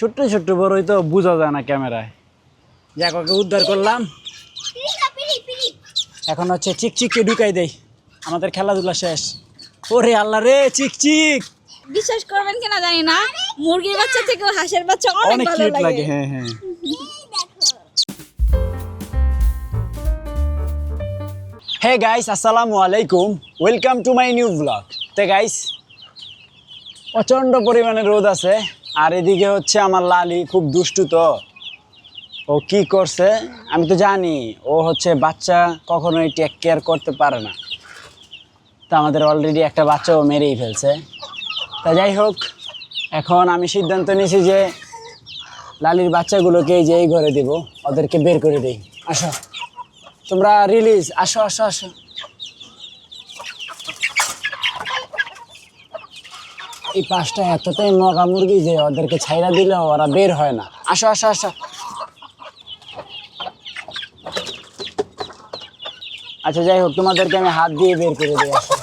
ছোট্ট ছোট্ট বড়ই তো বোঝা যায় না ক্যামেরায়। যাক, ওকে উদ্ধার করলাম। এখন হচ্ছে চিকচিককে ঢুকাই দেই, আমাদের খেলাধুলা শেষ। ওরে আল্লাহ রে, চিকচিক বিশ্বাস করবেন কিনা জানি না, মুরগির বাচ্চা থেকেও হাঁসের বাচ্চা অনেক ভালো কিউট লাগে। লাগে। হ্যাঁ হ্যাঁ। হে গাইস, আসসালামু আলাইকুম, welcome to my new blog. তো গাইস, প্রচণ্ড পরিমাণে রোদ আছে, আর এদিকে হচ্ছে আমার লালি খুব দুষ্টু। তো ও কি করছে আমি তো জানি, ও হচ্ছে বাচ্চা কখনোই টেক কেয়ার করতে পারে না। তা আমাদের অলরেডি একটা বাচ্চা ও মেরেই ফেলছে। তা যাই হোক, এখন আমি সিদ্ধান্ত নিয়েছি যে লালির বাচ্চাগুলোকে এই যে এই ঘরে দেব, ওদেরকে বের করে দিই। আসো তোমরা, রিলিজ, আসো আসো আসো। এই পাঁচটা এতটাই মগা মুরগি যে ওদেরকে ছাইরা দিলে ওরা বের হয় না। আসো আসো আসো। আচ্ছা যাই হোক, তোমাদেরকে আমি হাত দিয়ে বের করে দিই। আসো।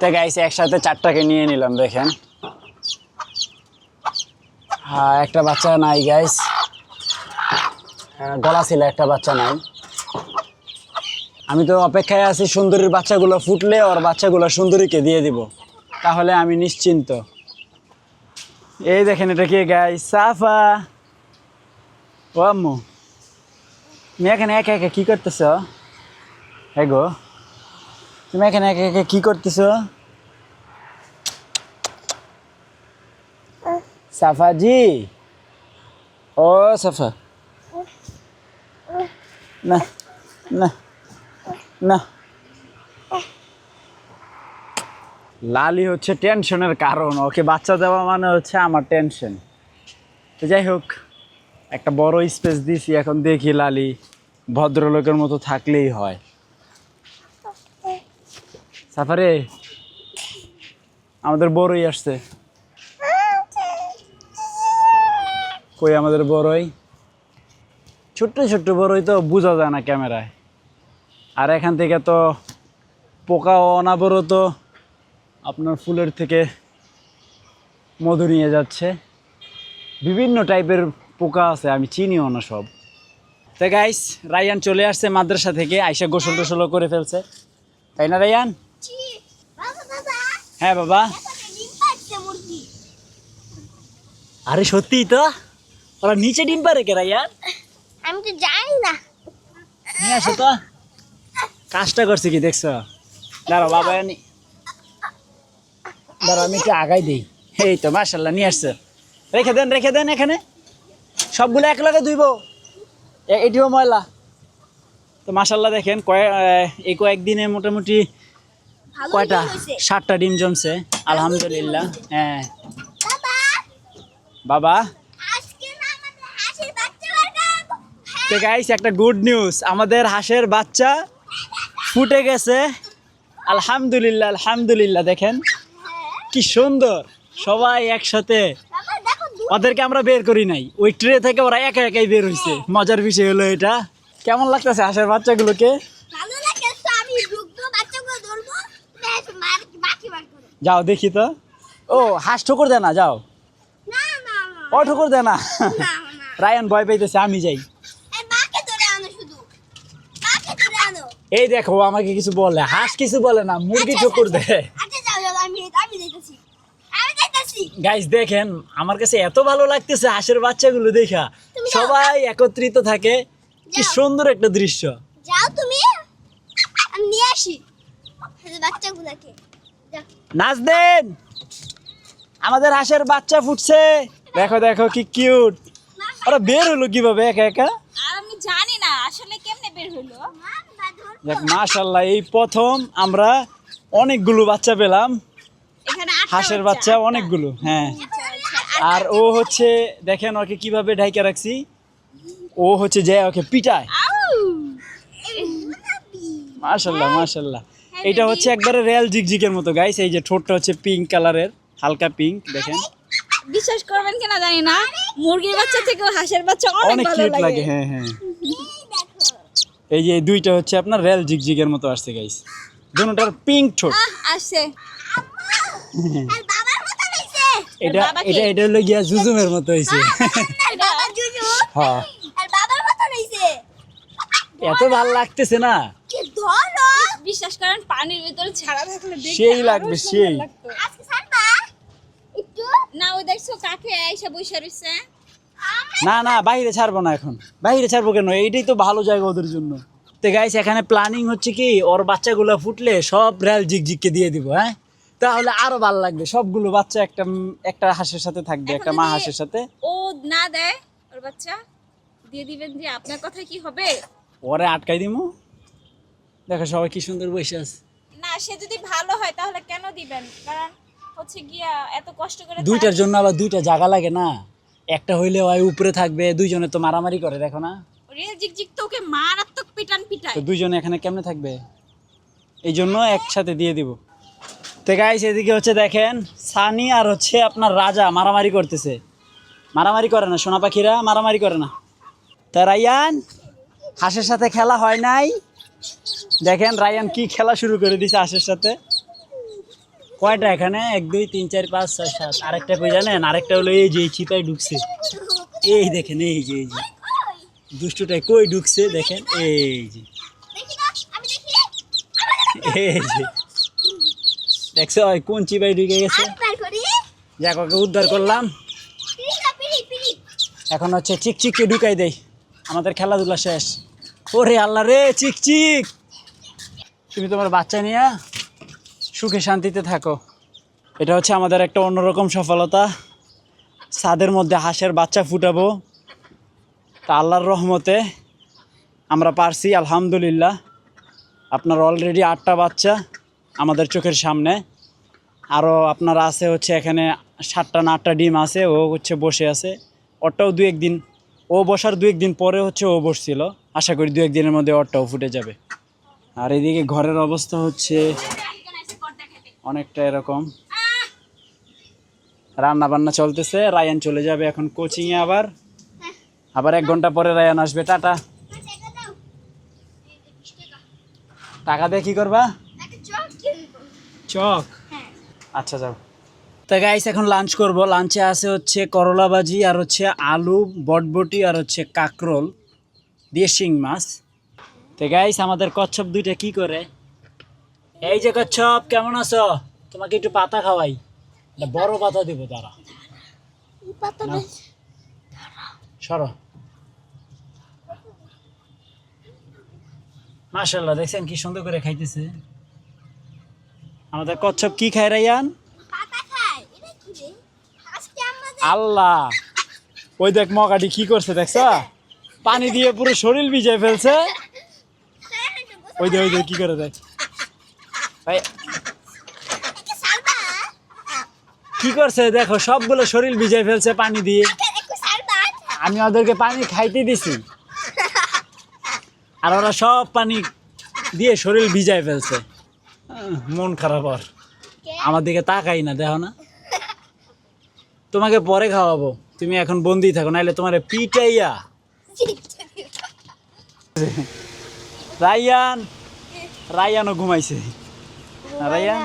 তো গাইস, একসাথে চারটাকে নিয়ে নিলাম। দেখেন, হ্যাঁ একটা বাচ্চা নাই গাইস, গলা ছিল, একটা বাচ্চা নাই। আমি তো অপেক্ষায় আছি সুন্দরীর বাচ্চাগুলো ফুটলে ওর বাচ্চাগুলো সুন্দরীকে দিয়ে দিব, তাহলে আমি নিশ্চিন্ত। এই দেখেন, এটা কি গাইস? সাফা। ও আম্মু, তুমি এখানে একা একা কি করতেছ? হ্যাঁ গো, তুমি এখানে একা একা কি করতেছ? সাফা জি, ও সাফা, না না না। লালি হচ্ছে টেনশনের কারণ, ওকে বাচ্চা দেওয়া মানে হচ্ছে আমার টেনশন। তো যাই হোক, একটা বড় স্পেস দিছি, এখন দেখি লালি ভদ্রলোকের মতো থাকলেই হয়। সাফারে, আমাদের বড়ই আসছে। কই আমাদের বড়ই? ছোট্ট ছোট্ট বড়ই তো বোঝা যায় না ক্যামেরায়। আর এখান থেকে তো পোকা অনাবরত আপনার ফুলের থেকে মধু নিয়ে যাচ্ছে। বিভিন্ন টাইপের পোকা আছে, আমি চিনিও না সব। তো গাইস, রায়ান চলে আসছে মাদ্রাসা থেকে, আইসা গোসল টোসলও করে ফেলছে, তাই না রায়ান? হ্যাঁ বাবা। আরে সত্যি তো, ওরা নিচে ডিম পারে কে রায়ান? আমি তো জানি না। নিয়ে আসো তো, কাজটা করছে কি দেখছো? দাঁড়াও বাবা, দাঁড়াও আমি একটু আগাই দিই। এই তো মাশাল্লাহ নিয়ে আসছে। রেখে দেন এখানে, সবগুলো এক লগে ধুইব, এটিও ময়লা। তো মাশাল্লাহ দেখেন, এই কয়েকদিনে মোটামুটি কয়টা 7টা ডিম জমছে, আলহামদুলিল্লাহ। হ্যাঁ বাবা। তো গাইস, একটা গুড নিউজ, আমাদের হাঁসের বাচ্চা ফুটে গেছে, আলহামদুলিল্লাহ আলহামদুলিল্লাহ। দেখেন কি সুন্দর, সবাই একসাথে। ওদেরকে আমরা বের করি নাই, ওই ট্রে থেকে ওরা একা একাই বের হয়েছে। মজার বিষয় হলো এটা। কেমন লাগতেছে হাঁসের বাচ্চাগুলোকে? যাও দেখি তো। ও হাঁস ঠোকর দেয় না, যাও। ও ঠোকর দেয় না। রায়ান ভয় পাইতেছে, আমি যাই। এই দেখো, আমাকে কিছু বলে, হাঁস কিছু বলে না, মুরগি ঠোকর দেয়। গাইস দেখেন, আমার কাছে এত ভালো লাগতেছে হাঁসের বাচ্চাগুলো দেখা, সবাই একত্রিত থাকে, কি সুন্দর একটা দৃশ্য। যাও তুমি, আমি নিয়ে আসি বাচ্চাগুলোকে। নাচ দেন, আমাদের হাঁসের বাচ্চা ফুটছে। দেখো দেখো কি কিউট। ওরা বের হলো কিভাবে একা একা? আমি জানি না আসলে কেমনে বের হলো। দেখ মাশাআল্লাহ, এই প্রথম আমরা অনেকগুলো বাচ্চা পেলাম, হাঁসের বাচ্চা অনেকগুলো। হ্যাঁ, আর ও হচ্ছে দেখেন ওকে কিভাবে ঢাইকা রাখছি, ও হচ্ছে যে ওকে পিটায়। মাশাআল্লাহ মাশাআল্লাহ। এটা হচ্ছে একবারে রিয়েল জিগজিগের মতো গাইস। এই যে ঠোঁটটা হচ্ছে পিঙ্ক কালারের, হালকা পিঙ্ক, দেখেন বিশ্বাস করবেন কিনা জানি না, মুরগির বাচ্চা থেকেও হাঁসের বাচ্চা অনেক অনেক ভালো কিউট লাগে। লাগে। হ্যাঁ হ্যাঁ, এই যে এই দুইটা হচ্ছে আপনার রিয়েল জিগজিগের মতো আসছে গাইস, দুটোটার পিঙ্ক ঠোঁট। আসছে এটা এটা এটা হলো গিয়া জুজুমের মতো হইছে। হ্যাঁ, এত ভালো লাগতেছে না, বিশ্বাস করেন পানির ভিতরে ছাড়া থাকলে দেখতে সেই আরো লাগবে, সুন্দর সেই। লাগতো। না ওই দেখছো কাকে আইসা বইসা রইছে। না না বাইরে ছাড়বো না এখন, বাইরে ছাড়বো কেন, এইটাই তো ভালো জায়গা ওদের জন্য। তো গাইস এখানে প্ল্যানিং হচ্ছে কি, ওর বাচ্চাগুলো ফুটলে সব রিয়েল জিগজিগকে দিয়ে দিব, হ্যাঁ তাহলে আরো ভালো লাগবে। সবগুলো বাচ্চা একটা একটা হাঁসের সাথে থাকবে, এখন একটা মা যদি হাঁসের সাথে। ও না দেয় ওর বাচ্চা দিয়ে দিবেন, যে আপনার কথা কি হবে? ওরে আটকাই দিমু, দেখো সবাই কি সুন্দর বসে আছে। না সে যদি ভালো হয় তাহলে কেন দিবেন? কারণ হচ্ছে গিয়া এত কষ্ট করে দুইটার জন্য আবার দুইটা জায়গা লাগে না, একটা হইলে ওই উপরে থাকবে, দুইজনে তো মারামারি করে, দেখো না, রিয়েল জিগজিগ তো ওকে মারাত্মক পিটান পিটায়। তো দুইজনে এখানে কেমনে থাকবে, এই জন্য একসাথে দিয়ে দিব। তো গাইস এদিকে হচ্ছে দেখেন সানি আর হচ্ছে আপনার রাজা মারামারি করতেছে। মারামারি করে না, সোনা পাখিরা মারামারি করে না। তা রায়ান হাঁসের সাথে খেলা হয় নাই, দেখেন রায়ান কি খেলা শুরু করে দিছে হাঁসের সাথে। কয়টা এখানে, 1 2 3 4 5 6 7, আরেকটা কই জানেন, আরেকটা হলো এই যে চিপাই ঢুকছে, এই দেখেন, এই যে দুষ্টুটাই কই ঢুকছে দেখেন, এই যে এই যে দেখছো ওই কোন চিপাই ঢুকে গেছে। যাক ওকে উদ্ধার করলাম, এখন হচ্ছে চিকচিককে ঢুকাই দেই, আমাদের খেলাধুলা শেষ। ওরে আল্লাহ রে চিকচিক, তুমি তোমার বাচ্চা নিয়ে সুখে শান্তিতে থাকো। এটা হচ্ছে আমাদের একটা অন্যরকম সফলতা, ছাদের মধ্যে হাঁসের বাচ্চা ফুটাবো, তা আল্লাহর রহমতে আমরা পারছি আলহামদুলিল্লাহ। আপনার অলরেডি 8টা বাচ্চা আমাদের চোখের সামনে, আরও আপনার আছে হচ্ছে এখানে 7টা না 8টা ডিম আছে, ও হচ্ছে বসে আছে, ওরটাও 2-1 দিন, ও বসার 2-1 দিন পরে হচ্ছে ও বসছিল, আশা করি 2-1 দিনের মধ্যে ওরটাও ফুটে যাবে। আর এদিকে ঘরের অবস্থা হচ্ছে অনেকটা এরকম, রান্না বান্না চলতেছে, রায়ান চলে যাবে এখন কোচিংয়ে, আবার 1 ঘন্টা পরে রায়ান আসবে। টাটা। টাকা দিয়ে কি করবা? চক, আচ্ছা যাও। তা গাইস এখন লাঞ্চ করব, লাঞ্চে আছে হচ্ছে করলা ভাজি আর হচ্ছে আলু বটবটি আর হচ্ছে কাকরোল দিয়ে শিং মাছ। তো গাইস আমাদের কচ্ছপ দুইটা কি করে, এই যে কচ্ছপ কেমন আছো, তোমাকে একটু পাতা খাওয়াই, একটা বড় পাতা দিব, তারা সরো। মাশাআল্লাহ দেখছেন কি সুন্দর করে খাইতেছে আমাদের কচ্ছপ। কি খায় রায়ান? আল্লাহ, ওই দেখ মগাটি কি করছে দেখছ, পানি দিয়ে পুরো শরীর ভিজে ফেলছে, ওই দেখ কি করে, দেখ ভাই কি করছে, দেখো সবগুলো শরীর ভিজাই ফেলছে পানি দিয়ে। আমি ওদেরকে পানি খাইতে দিছি আর ওরা সব পানি দিয়ে শরীর ভিজাই ফেলছে। মন খারাপ, আর আমার দিকে তাকাই না, দেখো না। তোমাকে পরে খাওয়াবো, তুমি এখন বন্দি থাকো, নাইলে তোমার পিটাইয়া। রায়ানও ঘুমাইছে, রায়ান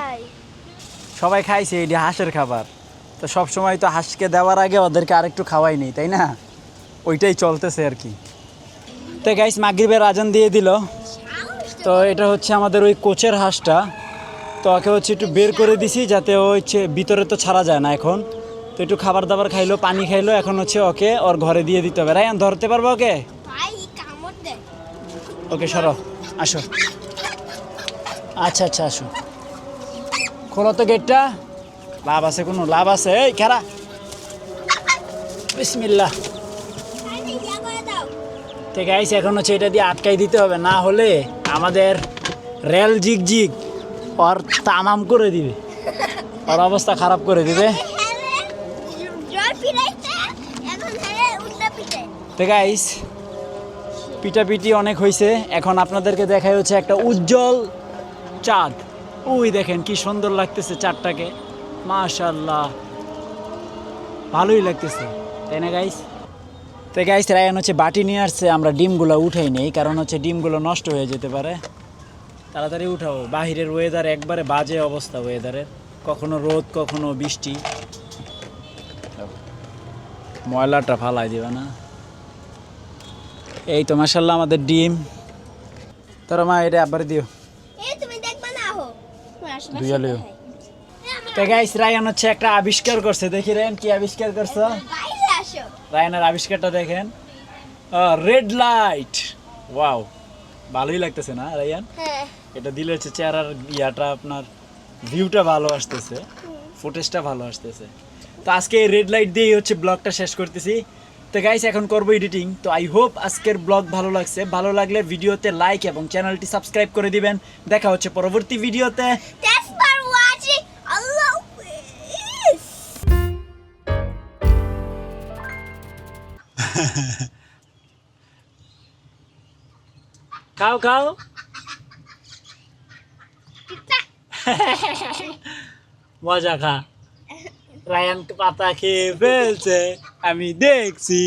সবাই খাইছে, এটি হাঁসের খাবার, তো সব সময় তো হাঁসকে দেওয়ার আগে ওদেরকে আরেকটু খাওয়াই নেই, তাই না, ওইটাই চলতেছে আর কি। তো গাইস মাগরিবের আজান দিয়ে দিল, তো এটা হচ্ছে আমাদের ওই কোচের হাঁসটা, তো ওকে হচ্ছে একটু বের করে দিছি যাতে ও হচ্ছে ভিতরে তো ছাড়া যায় না এখন, তো একটু খাবার দাবার খাইলো, পানি খাইলো, এখন হচ্ছে ওকে ওর ঘরে দিয়ে দিতে হবে। রায়ান ধরতে পারবো ওকে? ওকে সরো, আসো, আচ্ছা আচ্ছা আসো, খোলো তো গেটটা, লাভ আছে, কোনো লাভ আছে, এই খেরা, বিসমিল্লাহ। ঠিক আছে এখন হচ্ছে এটা দিয়ে আটকাই দিতে হবে, না হলে আমাদের রেল জিগজিগ ওর তামাম করে দিবে, ওর অবস্থা খারাপ করে দিবে। তো গাইস পিটাপিটি অনেক হয়েছে, এখন আপনাদেরকে দেখাই হচ্ছে একটা উজ্জ্বল চাঁদ। ওই দেখেন কি সুন্দর লাগতেছে চারটাকে, মাশাআল্লাহ ভালোই লাগতেছে, তাই না গাইস? তো গাইস রায়ান হচ্ছে বাটি নিয়ে আসছে, আমরা ডিমগুলো উঠাই নেই, কারণ হচ্ছে ডিমগুলো নষ্ট হয়ে যেতে পারে। তাড়াতাড়ি উঠাও, বাহিরের ওয়েদার একবারে বাজে অবস্থা ওয়েদারের, কখনো রোদ কখনো বৃষ্টি। ময়লাটা ফালাই দিবা না। এই তো মাশাআল্লাহ আমাদের ডিম। তোর মা এটা আবার দিও, তুমি দেখবা না হো ধুইয়া লিও। তো গাইস রায়ান হচ্ছে একটা আবিষ্কার করছে, দেখি রায়ান কি আবিষ্কার করছো। বাইরে আসো। রায়ানের আবিষ্কারটা দেখেন, রেড লাইট। ওয়াও, ভালোই লাগতেছে না রায়ান? হ্যাঁ এটা দিলে হচ্ছে চেহারার ইয়াটা আপনার ভিউটা ভালো আসতেছে, ফুটেজটা ভালো আসতেছে। তো আজকে এই রেড লাইট দিয়েই হচ্ছে ব্লগটা শেষ করতেছি। তো গাইস এখন করবো এডিটিং। তো আই হোপ আজকের ব্লগ ভালো লাগছে, ভালো লাগলে ভিডিওতে লাইক এবং চ্যানেলটি সাবস্ক্রাইব করে দিবেন। দেখা হচ্ছে পরবর্তী ভিডিওতে। Thanks for watching. Allah Hafiz. খাও খাও। মজা খা। রায়ান পাতা খেয়ে ফেলছে, আমি দেখছি।